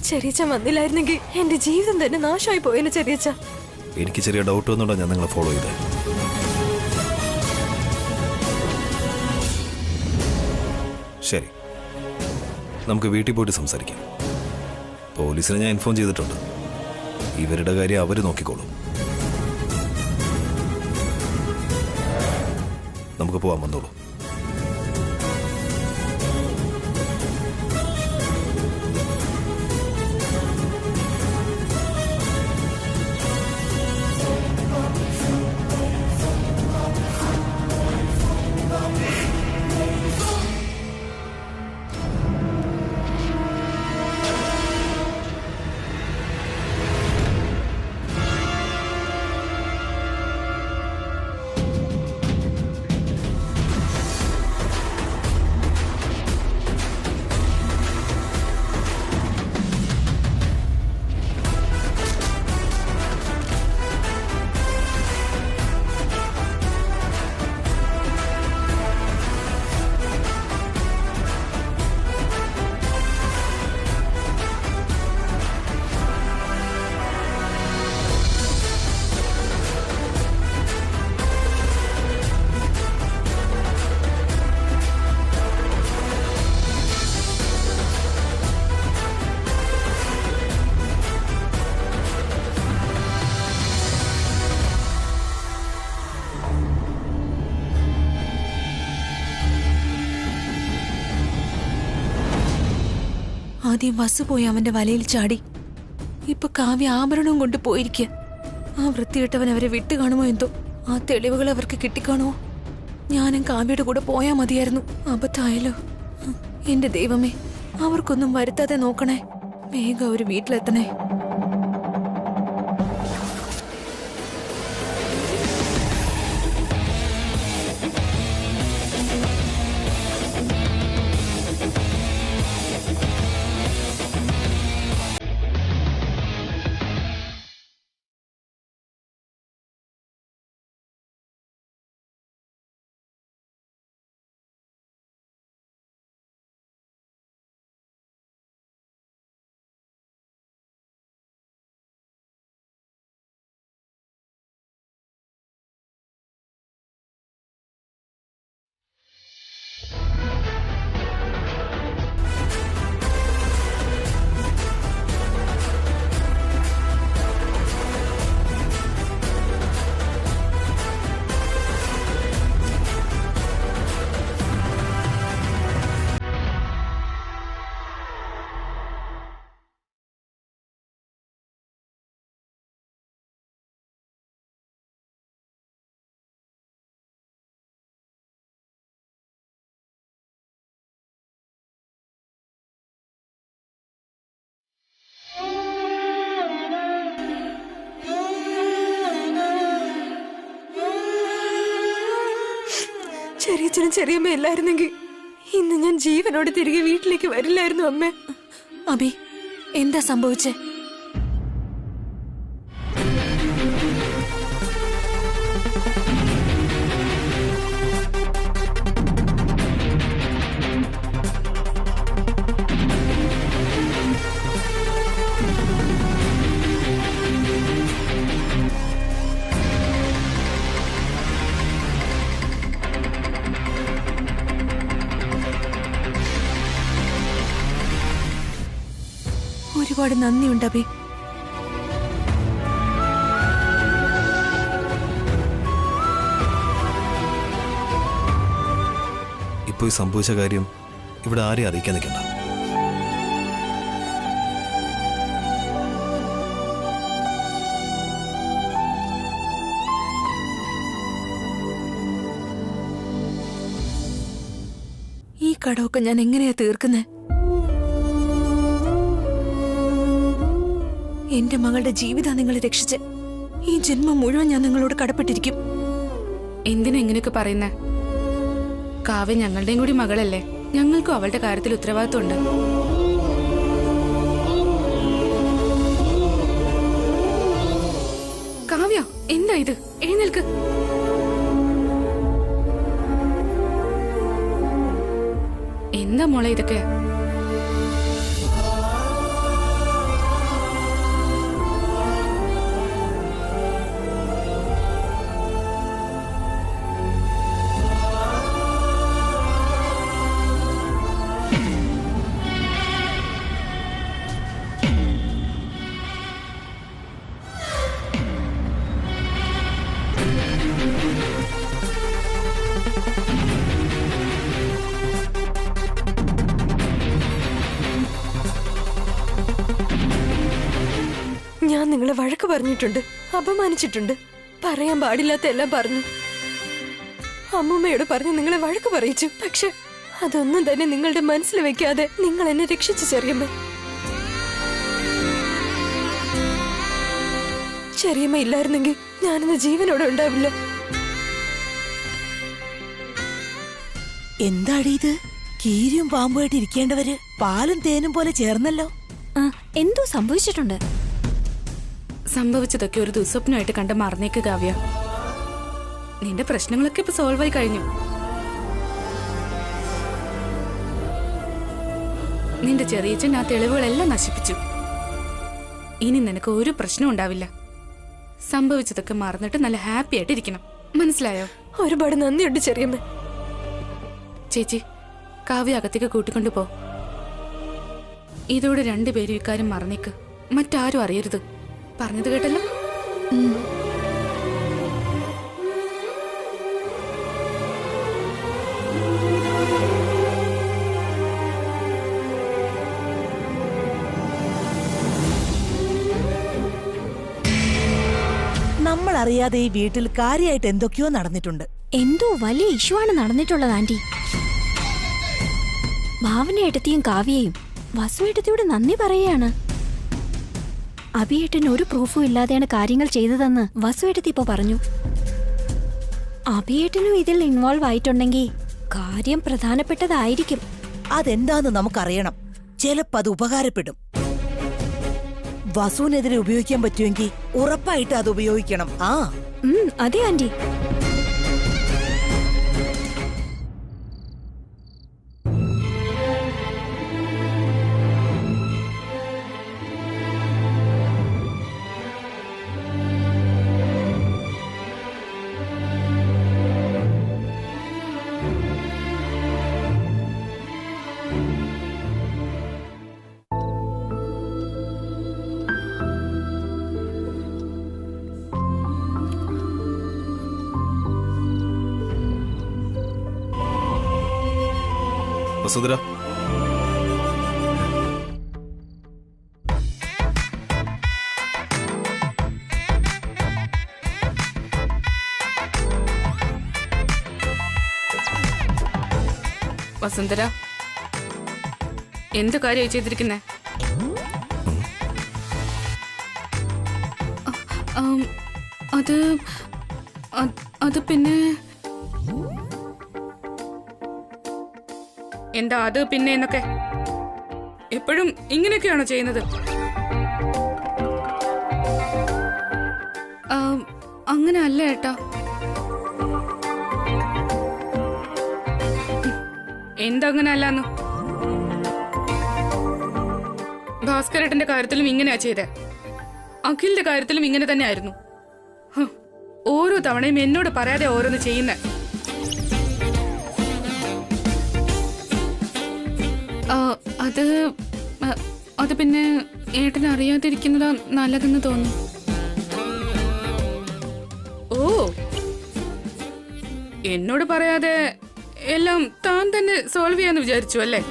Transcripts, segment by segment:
ചെറിയച്ച വന്നില്ലായിരുന്നെങ്കിൽ എന്റെ ജീവിതം തന്നെ നാശമായി പോയെന്ന് ചെറിയച്ച. എനിക്ക് ചെറിയ ഡൗട്ട് വന്നോണ്ടാ ഞാൻ നിങ്ങളെ ഫോളോ ചെയ്തേ. ശരി, നമുക്ക് വീട്ടിൽ പോയിട്ട് സംസാരിക്കാം. പോലീസിനെ ഞാൻ ഇൻഫോം ചെയ്തിട്ടുണ്ട്. ഇവരുടെ കാര്യം അവർ നോക്കിക്കോളും. നമുക്ക് പോവാൻ വന്നോളൂ. ആദ്യം വസു പോയി അവന്റെ വലയിൽ ചാടി. ഇപ്പൊ കാവ്യ ആഭരണവും കൊണ്ട് പോയിരിക്കുക. ആ വൃത്തിയിട്ടവൻ അവരെ വിട്ടു കാണുമോ എന്തോ. ആ തെളിവുകൾ അവർക്ക് കിട്ടിക്കാണുമോ? ഞാനും കാവ്യയുടെ കൂടെ പോയാ മതിയായിരുന്നു. അബദ്ധമായല്ലോ. എന്റെ ദൈവമേ, അവർക്കൊന്നും വരുത്താതെ നോക്കണേ. വേഗം അവര് വീട്ടിലെത്തണേ. ചെറിയച്ഛനും ചെറിയമ്മ ഇല്ലായിരുന്നെങ്കിൽ ഇന്ന് ഞാൻ ജീവനോട് തിരികെ വീട്ടിലേക്ക് വരില്ലായിരുന്നു അമ്മേ. അബി, എന്താ സംഭവിച്ചേ? ഒരുപാട് നന്ദിയുണ്ട് അബി. ഇപ്പൊ ഈ സംഭവിച്ച കാര്യം ഇവിടെ ആരെയും അറിയിക്കാൻ നിൽക്കണ്ട. ഈ കടമൊക്കെ ഞാൻ എങ്ങനെയാ തീർക്കുന്നേ? എന്റെ മകളുടെ ജീവിതം നിങ്ങൾ രക്ഷിച്ച് ഈ ജന്മം മുഴുവൻ ഞാൻ നിങ്ങളോട് കടപ്പെട്ടിരിക്കും. എന്തിനാ ഇങ്ങനെയൊക്കെ പറയുന്നേ? കാവ്യ ഞങ്ങളുടെയും കൂടി മകളല്ലേ. ഞങ്ങൾക്കും അവളുടെ കാര്യത്തിൽ ഉത്തരവാദിത്വമുണ്ട്. കാവ്യ, എന്താ ഇത്? എഴുന്നേൽക്ക്. എന്താ മോളെ ഇതൊക്കെ? നിങ്ങളെ വഴക്ക് പറഞ്ഞിട്ടുണ്ട്, അപമാനിച്ചിട്ടുണ്ട്, പറയാൻ പാടില്ലാത്ത എല്ലാം പറഞ്ഞു. അമ്മൂമ്മയോട് പറഞ്ഞ് നിങ്ങളെ വഴക്ക് പറയിച്ചു. പക്ഷെ അതൊന്നും തന്നെ നിങ്ങളുടെ മനസ്സിൽ വെക്കാതെ നിങ്ങൾ എന്നെ രക്ഷിച്ചു ചെറിയമ്മ. ചെറിയമ്മ ഇല്ലായിരുന്നെങ്കിൽ ഞാനിന്ന് ജീവനോടെ ഉണ്ടാവില്ല. എന്താടി ഇത്? കീരിയും പാമ്പുമായിട്ട് ഇരിക്കേണ്ടവര് പാലും തേനും പോലെ ചേർന്നല്ലോ. എന്തോ സംഭവിച്ചിട്ടുണ്ട്. സംഭവിച്ചതൊക്കെ ഒരു ദുസ്വപ്നമായിട്ട് കണ്ട് മറന്നേക്ക് കാവ്യ. നിന്റെ പ്രശ്നങ്ങളൊക്കെ ഇപ്പൊ സോൾവ് ആയി കഴിഞ്ഞു. നിന്റെ ചെറിയച്ഛൻ ആ തെളിവുകളെല്ലാം നശിപ്പിച്ചു. ഇനി നിനക്ക് ഒരു പ്രശ്നം ഉണ്ടാവില്ല. സംഭവിച്ചതൊക്കെ മറന്നിട്ട് നല്ല ഹാപ്പി ആയിട്ട് ഇരിക്കണം. മനസ്സിലായോ? ഒരുപാട് നന്ദിയുണ്ട് ചെറിയമ്മ. ചേച്ചി, കാവ്യ അകത്തേക്ക് കൂട്ടിക്കൊണ്ടു പോ. ഇതോടെ രണ്ടുപേരും ഇക്കാര്യം മറന്നേക്ക്. മറ്റാരും അറിയരുത്. പറഞ്ഞത് കേട്ടല്ലോ? നമ്മൾ അറിയാതെ ഈ വീട്ടിൽ കാര്യമായിട്ട് എന്തൊക്കെയോ നടന്നിട്ടുണ്ട്. എന്തോ വലിയ ഇഷ്യൂ ആണ് നടന്നിട്ടുള്ളത് ആന്റി. ഭാവനയേട്ടത്തിയും കാവ്യയും വസുവേട്ടത്തിയോട് നന്ദി പറയാണ്. അഭിയേട്ടന് ഒരു പ്രൂഫും ഇല്ലാതെയാണ് കാര്യങ്ങൾ ചെയ്തതെന്ന് വസുവേട്ടത്തി ഇപ്പോ പറഞ്ഞു. അഭിയേട്ടനും ഇതിൽ ഇൻവോൾവ് ആയിട്ടുണ്ടെങ്കിൽ കാര്യം പ്രധാനപ്പെട്ടതായിരിക്കും. അതെന്താന്ന് നമുക്കറിയണം. ചിലപ്പോ അത് ഉപകാരപ്പെടും. വസുവിനെതിരെ ഉപയോഗിക്കാൻ പറ്റുമെങ്കിൽ ഉറപ്പായിട്ട് അത് ഉപയോഗിക്കണം. അതെ ആന്റി. വസുന്ധര, വസുന്ധര, എന്ത് കാര്യമായി ചെയ്തിരിക്കുന്നേ? അത് പിന്നെ എന്താ അത് പിന്നെ എന്നൊക്കെ? എപ്പോഴും ഇങ്ങനെയൊക്കെയാണോ ചെയ്യുന്നത്? അങ്ങനെ അല്ല ഏട്ടാ. എന്തങ്ങനെ അല്ലാന്ന്? ഭാസ്കരേട്ടന്റെ കാര്യത്തിലും ഇങ്ങനെയാ ചെയ്തേ. അഖിലിന്റെ കാര്യത്തിലും ഇങ്ങനെ തന്നെ ആയിരുന്നു. ഓരോ തവണയും എന്നോട് പറയാതെ ഓരോന്ന് ചെയ്യുന്നേ. അത് പിന്നെ ഏട്ടന് അറിയാതിരിക്കുന്നതാ നല്ലതെന്ന് തോന്നുന്നു. ഓ, എന്നോട് പറയാതെ എല്ലാം താൻ തന്നെ സോൾവ് ചെയ്യാന്ന് വിചാരിച്ചു അല്ലേ?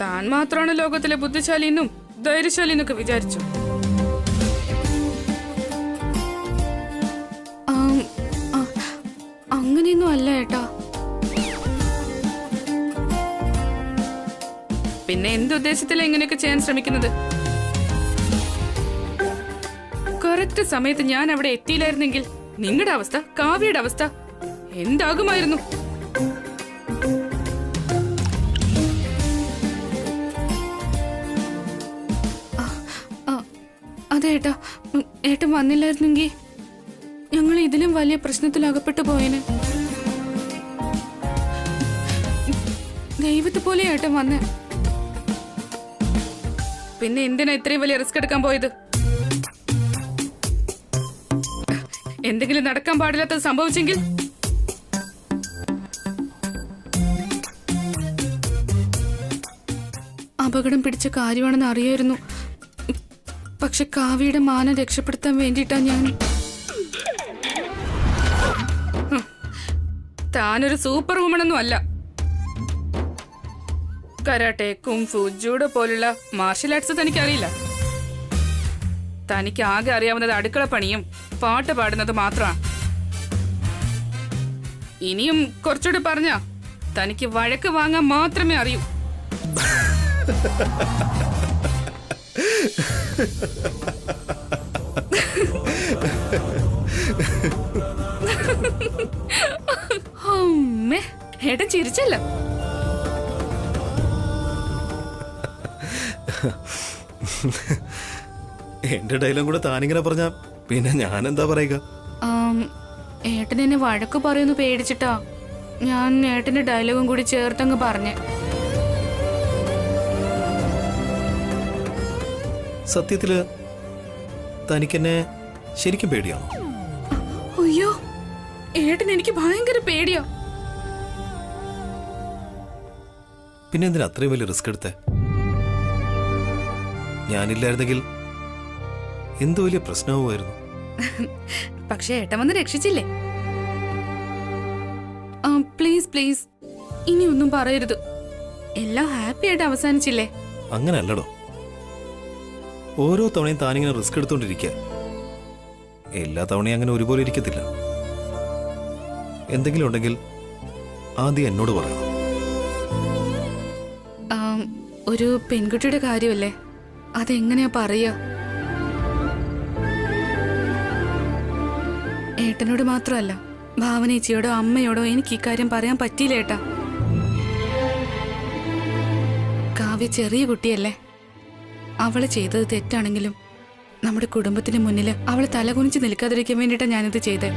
താൻ മാത്രമാണ് ലോകത്തിലെ ബുദ്ധിശാലിന്നും ധൈര്യശാലിന്നൊക്കെ വിചാരിച്ചു. അങ്ങനെയൊന്നും അല്ല ഏട്ടാ. പിന്നെ എന്തുദ്ദേശത്തിലാണ് ഇങ്ങനെയൊക്കെ ചെയ്യാൻ ശ്രമിക്കുന്നത്? കറക്റ്റ് സമയത്ത് ഞാൻ അവിടെ എത്തിയില്ലായിരുന്നെങ്കിൽ നിങ്ങളുടെ അവസ്ഥ, കാവ്യയുടെ അവസ്ഥ എന്താകുമായിരുന്നു? അതെ ഏട്ടാ, ഏട്ടൻ വന്നില്ലായിരുന്നെങ്കിൽ ഞങ്ങൾ ഇതിലും വലിയ പ്രശ്നത്തിൽ അകപ്പെട്ടു പോയേനെ. ദൈവത്തെ പോലെ ഏട്ടൻ വന്നേ. പിന്നെ എന്തിനാ ഇത്രയും വലിയ റിസ്ക് എടുക്കാൻ പോയത്? എന്തെങ്കിലും നടക്കാൻ പാടില്ലാത്തത് സംഭവിച്ചെങ്കിൽ? അപകടം പിടിച്ച കാര്യമാണെന്ന് അറിയായിരുന്നു. പക്ഷെ കാവ്യയുടെ മാനം രക്ഷപ്പെടുത്താൻ വേണ്ടിയിട്ടാ ഞാൻ. താനൊരു സൂപ്പർ വുമണൊന്നും അല്ല. കരാട്ടെ, കുംഫു, ജൂഡോ പോലുള്ള മാർഷൽ ആർട്സ് തനിക്കറിയില്ല. തനിക്ക് ആകെ അറിയാവുന്നത് അടുക്കള പണിയും പാട്ട് പാടുന്നത് മാത്രമാണ്. ഇനിയും കുറച്ചുകൂടി പറഞ്ഞ തനിക്ക് വഴക്ക് വാങ്ങാൻ മാത്രമേ അറിയൂ. അമ്മേ, ഏട്ടൻ ചിരിച്ചല്ല. എന്റെ ഡയലോഗ് കൂടെ താനിങ്ങനെ പറഞ്ഞ പിന്നെ ഞാൻ എന്താ പറയുക? ഏട്ടൻ എന്നെ വഴക്ക് പറയുന്നു പേടിച്ചിട്ടാ ഞാൻ ഏട്ടന്റെ ഡയലോഗും കൂടി ചേർത്തങ്ങ് പറഞ്ഞേ. സത്യത്തില് തനിക്കെന്നെ ശരിക്കും പേടിയാണോ? അയ്യോ, ഏട്ടൻ എനിക്ക് ഭയങ്കര പേടിയാ. പിന്നെ എന്തിനാ അത്രയും വലിയ റിസ്ക് എടുത്തേ? ഞാനില്ലായിരുന്നെങ്കിൽ എന്ത് വലിയ പ്രശ്നവുമായിരുന്നു. പക്ഷെ ഏട്ടൻ വന്ന് രക്ഷിച്ചില്ലേ. പ്ലീസ് പ്ലീസ്, ഇനി ഒന്നും പറയരുത്. എല്ലാം ഹാപ്പി ആയിട്ട് അവസാനിച്ചില്ലേ? അങ്ങനല്ലടോ. ഓരോ തവണയും താനിങ്ങനെ റിസ്ക് എടുത്തോണ്ടിരിക്കുക. എല്ലാ തവണയും അങ്ങനെ ഒരുപോലെ ഇരിക്കത്തില്ല. എന്തെങ്കിലും ഉണ്ടെങ്കിൽ ആദ്യം എന്നോട് പറയണം. ഒരു പെൺകുട്ടിയുടെ കാര്യമല്ലേ, അതെങ്ങനെയാ പറയാ? ഏട്ടനോട് മാത്രമല്ല, ഭാവനേച്ചിയോടോ അമ്മയോടോ എനിക്ക് ഇക്കാര്യം പറയാൻ പറ്റിയില്ല ഏട്ടാ. കാവ്യ ചെറിയ കുട്ടിയല്ലേ. അവള് ചെയ്തത് തെറ്റാണെങ്കിലും നമ്മുടെ കുടുംബത്തിന് മുന്നിൽ അവള് തലകുനിച്ച് നിൽക്കാതിരിക്കാൻ വേണ്ടിയിട്ടാ ഞാനിത് ചെയ്തേ.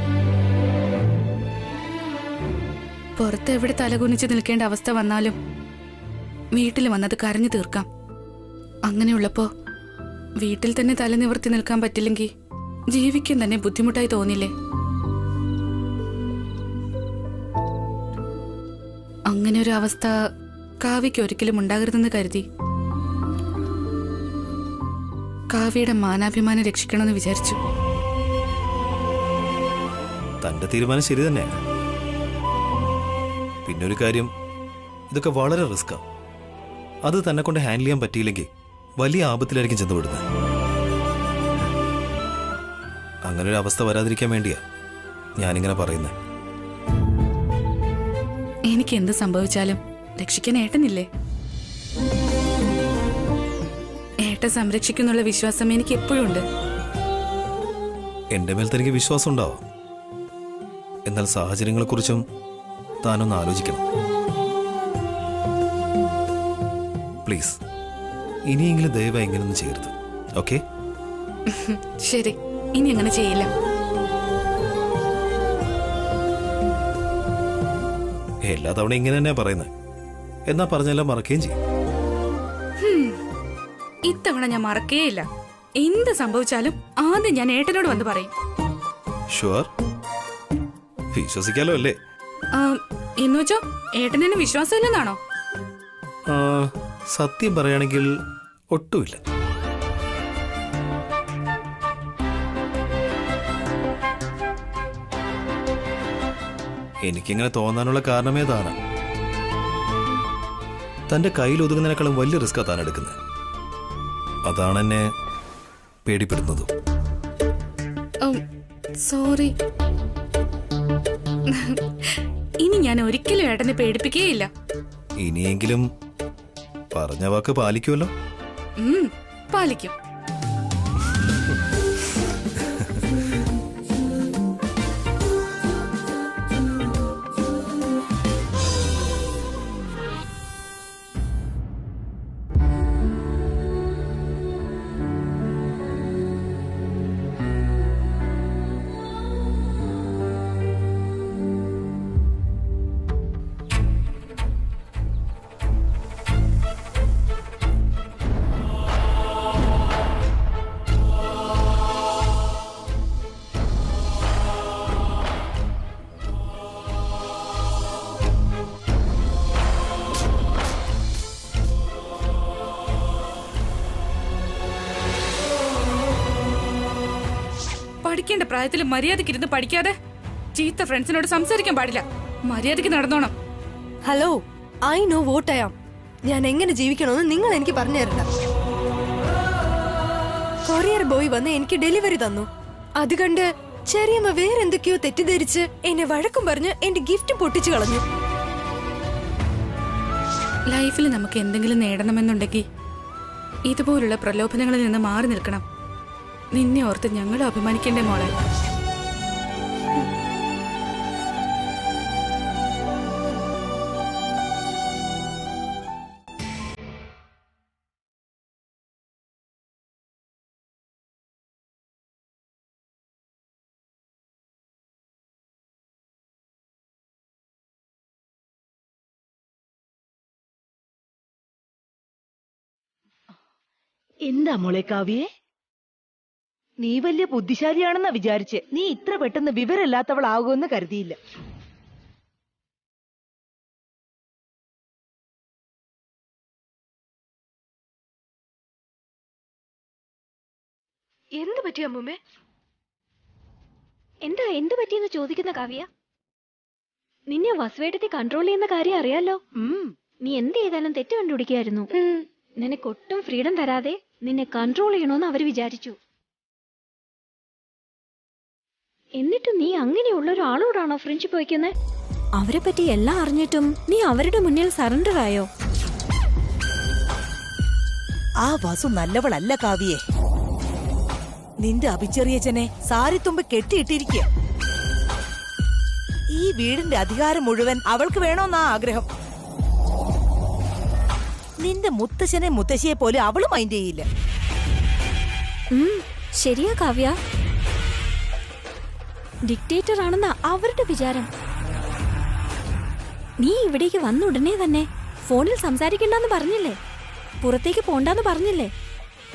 പുറത്ത് എവിടെ തലകുനിച്ച് നിൽക്കേണ്ട അവസ്ഥ വന്നാലും വീട്ടിൽ വന്നത് കരഞ്ഞു തീർക്കാം. അങ്ങനെയുള്ളപ്പോ വീട്ടിൽ തന്നെ തല നിവർത്തി നിൽക്കാൻ പറ്റില്ലെങ്കിൽ ജീവിക്കാൻ തന്നെ ബുദ്ധിമുട്ടായി തോന്നില്ലേ? അങ്ങനെ ഒരു അവസ്ഥ കാവ്യയ്ക്ക് ഒരിക്കലും ഉണ്ടാകരുതെന്ന് കരുതി കാവ്യയുടെ മാനാഭിമാനം രക്ഷിക്കണമെന്ന് വിചാരിച്ചു. തന്റെ തീരുമാനം ശരി തന്നെയാണ്. പിന്നൊരു കാര്യം, ഇതൊക്കെ വളരെ റിസ്ക്കാ. അത് തന്നെ കൊണ്ട് ഹാൻഡിൽ ചെയ്യാൻ പറ്റിയില്ലെങ്കിൽ വലിയ ആപത്തിലായിരിക്കും ചെന്നുപെടുന്നത്. അങ്ങനെ ഒരു അവസ്ഥ വരാതിരിക്കാൻ വേണ്ടിയാ ഞാനിങ്ങനെ പറയുന്നത്. എനിക്ക് എന്ത് സംഭവിച്ചാലും രക്ഷിക്കാൻ ഏട്ടനില്ലേ? ഏട്ടൻ സംരക്ഷിക്കുന്നുള്ള വിശ്വാസം എനിക്ക് എപ്പോഴും ഉണ്ട്. എന്റെ മേൽ തനിക്ക് വിശ്വാസം ഉണ്ടാവാം. എന്നാൽ സാഹചര്യങ്ങളെക്കുറിച്ചും താനൊന്ന് ആലോചിക്കണം. പ്ലീസ്, ഇനിയെങ്കിലും ദയവായി ഇങ്ങനൊന്നും ചെയ്യരുത്. ഓക്കെ? ശരി, ഇനി അങ്ങനെ ചെയ്യില്ല. എല്ലാ തവണ ഇങ്ങനെ തന്നെയാ പറയുന്നത്. എന്നാ പറഞ്ഞെല്ലാം മറക്കുകയും ചെയ്യും. ഇത്തവണ ഞാൻ മറക്കേയില്ല. എന്ത് സംഭവിച്ചാലും ആദ്യം ഞാൻ ഏട്ടനോട് വന്ന് പറയും. ഷുവർ? വിശ്വസിക്കാലോ അല്ലേ? എന്നുവെച്ചോ ഏട്ടനെന്നെ വിശ്വാസമില്ലെന്നാണോ? സത്യം പറയുകയാണെങ്കിൽ ഒട്ടുമില്ല. എനിക്കിങ്ങനെ തോന്നാനുള്ള കാരണമേ താനാ. തന്റെ കയ്യിൽ ഒതുങ്ങുന്നതിനേക്കാളും വലിയ റിസ്ക്കാ താൻ എടുക്കുന്നത്. അതാണ് എന്നെ പേടിപ്പെടുന്നതും. സോറി. ഇനി ഞാൻ ഒരിക്കലും ഏട്ടനെ പേടിപ്പിക്കുകയില്ല. ഇനിയെങ്കിലും പറഞ്ഞ വാക്ക് പാലിക്കുമല്ലോ? പാലിക്കും. പഠിക്കേണ്ട പ്രായത്തിൽ മര്യാദയ്ക്ക് ഇരുന്ന് പഠിക്കാതെ ചീത്ത ഫ്രണ്ട്സിനോട് സംസാരിക്കാൻ പാടില്ല. മര്യാദയ്ക്ക് നടന്നോണം. Hello, I know what I am. ഞാൻ എങ്ങനെ ജീവിക്കണമെന്ന് നിങ്ങൾ എനിക്ക് പറഞ്ഞു തരണ്ട. കൊറിയർ ബോയ് വന്ന് എനിക്ക് ഡെലിവറി തന്നു. അത് കണ്ട് ചെറിയമ്മ വേറെന്തൊക്കെയോ തെറ്റിദ്ധരിച്ച് എന്നെ വഴക്കും പറഞ്ഞ് എന്റെ ഗിഫ്റ്റ് പൊട്ടിച്ചു കളഞ്ഞു. ലൈഫിൽ നമുക്ക് എന്തെങ്കിലും നേടണമെന്നുണ്ടെങ്കിൽ ഇതുപോലുള്ള പ്രലോഭനങ്ങളിൽ നിന്ന് മാറി നിൽക്കണം. നിന്നെ ഓർത്ത് ഞങ്ങളും അഭിമാനിക്കണ്ടേ മോളെ? എന്താ മോളെ കാവ്യേ? നീ വലിയ ബുദ്ധിശാലിയാണെന്നാ വിചാരിച്ച്. നീ ഇത്ര പെട്ടെന്ന് വിവരമില്ലാത്തവളാകുമെന്ന് കരുതിയില്ല. എന്ത് പറ്റി അമ്മൂമ്മേ? എന്താ എന്ത് പറ്റിയെന്ന് ചോദിക്കുന്ന കാവ്യ? നിന്നെ വസുവേട്ടത്തെ കൺട്രോൾ ചെയ്യുന്ന കാര്യം അറിയാലോ. നീ എന്ത് ചെയ്താലും തെറ്റ് കണ്ടുപിടിക്കായിരുന്നു. നിനക്ക് ഒട്ടും ഫ്രീഡം തരാതെ നിന്നെ കൺട്രോൾ ചെയ്യണമെന്ന് അവര് വിചാരിച്ചു. എന്നിട്ട് നീ അങ്ങനെയുള്ള ഒരാളോടാണോ ഫ്രണ്ട്ഷിപ്പ് വയ്ക്കുന്നത്? അവരെ പറ്റി എല്ലാം അറിഞ്ഞിട്ടും നീ അവരുടെ മുന്നിൽ സറണ്ടർ ആയോ? ആ വസു നല്ലവളല്ല കാവ്യേ. നിന്റെ അഭിചെറിയച്ചനെ സാരിത്തുമ്പ് കെട്ടിയിട്ടിരിക്കുക. ഈ വീടിന്റെ അധികാരം മുഴുവൻ അവൾക്ക് വേണമെന്നാ ആഗ്രഹം. നിന്റെ മുത്തശ്ശനെ മുത്തശ്ശിയെ പോലെ അവള് മൈൻഡ് ചെയ്യില്ല. ശരിയാ കാവ്യ, ഡിക്റ്റേറ്റർ ആണെന്ന അവരുടെ വിചാരം. നീ ഇവിടേക്ക് വന്ന ഉടനെ തന്നെ ഫോണിൽ സംസാരിക്കണ്ടെന്ന് പറഞ്ഞില്ലേ? പുറത്തേക്ക് പോണ്ടെന്ന് പറഞ്ഞില്ലേ?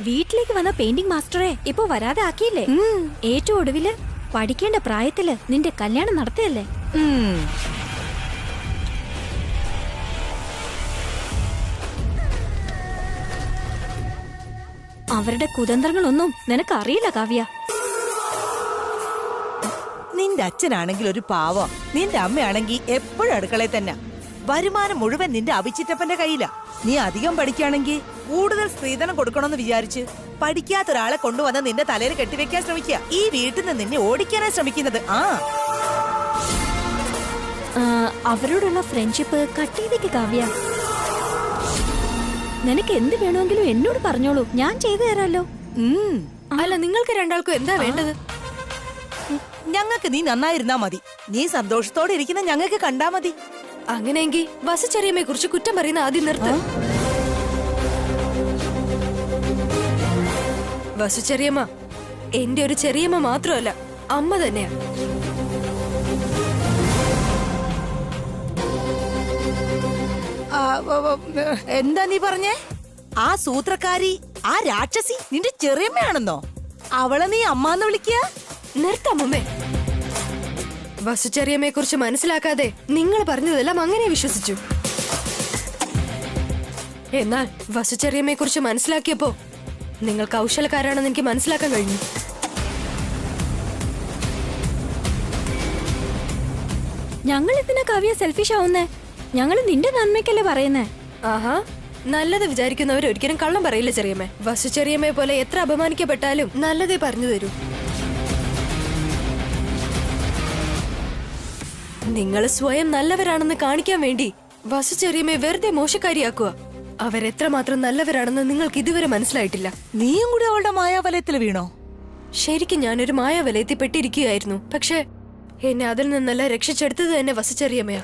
വീട്ടിലേക്ക് വന്ന പെയിന്റിംഗ് മാസ്റ്ററെ ഇപ്പൊ വരാതെ ആക്കിയില്ലേ? ഏറ്റവും ഒടുവില് പഠിക്കേണ്ട പ്രായത്തില് നിന്റെ കല്യാണം നടത്തിയല്ലേ? അവരുടെ കുതന്ത്രങ്ങളൊന്നും നിനക്കറിയില്ല കാവ്യ. നിന്റെ അച്ഛനാണെങ്കിൽ ഒരു പാവം, നിന്റെ അമ്മയാണെങ്കിൽ എപ്പോഴും അടുക്കളയിൽ തന്നെ. വരുമാനം മുഴുവൻ നിന്റെ അഭിച്ചിറ്റപ്പന്റെ കയ്യിലാ. നീ അധികം പഠിക്കുകയാണെങ്കിൽ കൂടുതൽ സ്ത്രീധനം കൊടുക്കണമെന്ന് വിചാരിച്ച് പഠിക്കാത്തൊരാളെ കൊണ്ടുവന്ന് നിന്റെ തലയിൽ കെട്ടിവെക്കാൻ ശ്രമിക്കുക. ഈ വീട്ടിൽ നിന്ന് നിന്നെ ഓടിക്കാനാ ശ്രമിക്കുന്നത്. അവരോടുള്ള ഫ്രണ്ട്ഷിപ്പ് കട്ട് ചെയ്തേക്ക് കാവ്യ. നിനക്ക് എന്ത് വേണമെങ്കിലും എന്നോട് പറഞ്ഞോളൂ, ഞാൻ ചെയ്തു തരാലോ. അല്ല, നിങ്ങൾക്ക് രണ്ടാൾക്കും എന്താ വേണ്ടത്? ഞങ്ങൾക്ക് നീ നന്നായിരുന്നാ മതി. നീ സന്തോഷത്തോടെ ഇരിക്കുന്ന ഞങ്ങൾക്ക് കണ്ടാ മതി. അങ്ങനെയെങ്കിൽ വസുചെറിയമ്മയെ കുറിച്ച് കുറ്റം പറയുന്ന ആദ്യം നിർത്ത്. വസുചെറിയമ്മ എന്റെ ഒരു ചെറിയമ്മ മാത്രമല്ല, അമ്മ തന്നെയാ. എന്താ നീ പറഞ്ഞേ? ആ സൂത്രക്കാരി, ആ രാക്ഷസി നിന്റെ ചെറിയമ്മയാണെന്നോ? അവളെ നീ അമ്മാന്ന് വിളിക്കുക? നിർത്തമ്മേ. വസുചെറിയമ്മയെ കുറിച്ച് മനസ്സിലാക്കാതെ നിങ്ങൾ പറഞ്ഞതെല്ലാം അങ്ങനെ വിശ്വസിച്ചു. എന്നാൽ വസുചെറിയമ്മയെ കുറിച്ച് മനസ്സിലാക്കിയപ്പോ നിങ്ങൾ കൗശലക്കാരാണെന്ന് എനിക്ക് മനസ്സിലാക്കാൻ കഴിഞ്ഞു. ഞങ്ങൾ എന്തിനാ കാവ്യ സെൽഫിഷ് ആവുന്നേ? ഞങ്ങൾ നിന്റെ നന്മയ്ക്കല്ലേ പറയുന്നേ. ആഹാ, നല്ലത് വിചാരിക്കുന്നവർ ഒരിക്കലും കള്ളം പറയില്ല ചെറിയമ്മേ. വസുചെറിയമ്മയെ പോലെ എത്ര അപമാനിക്കപ്പെട്ടാലും നല്ലതേ പറഞ്ഞു തരൂ. നിങ്ങൾ സ്വയം നല്ലവരാണെന്ന് കാണിക്കാൻ വേണ്ടി വസുചെറിയമ്മയെ വെറുതെ മോശക്കാരിയാക്കുക. അവരെത്രമാത്രം നല്ലവരാണെന്ന് നിങ്ങൾക്ക് ഇതുവരെ മനസ്സിലായിട്ടില്ല. നീയും കൂടി അവളുടെ മായാവലയത്തിൽ വീണോ? ശരിക്കും ഞാനൊരു മായാവലയത്തിൽ പെട്ടിരിക്കുകയായിരുന്നു. പക്ഷെ എന്നെ അതിൽ നിന്നെല്ലാം രക്ഷിച്ചെടുത്തത് തന്നെ വസുചെറിയമ്മയാ.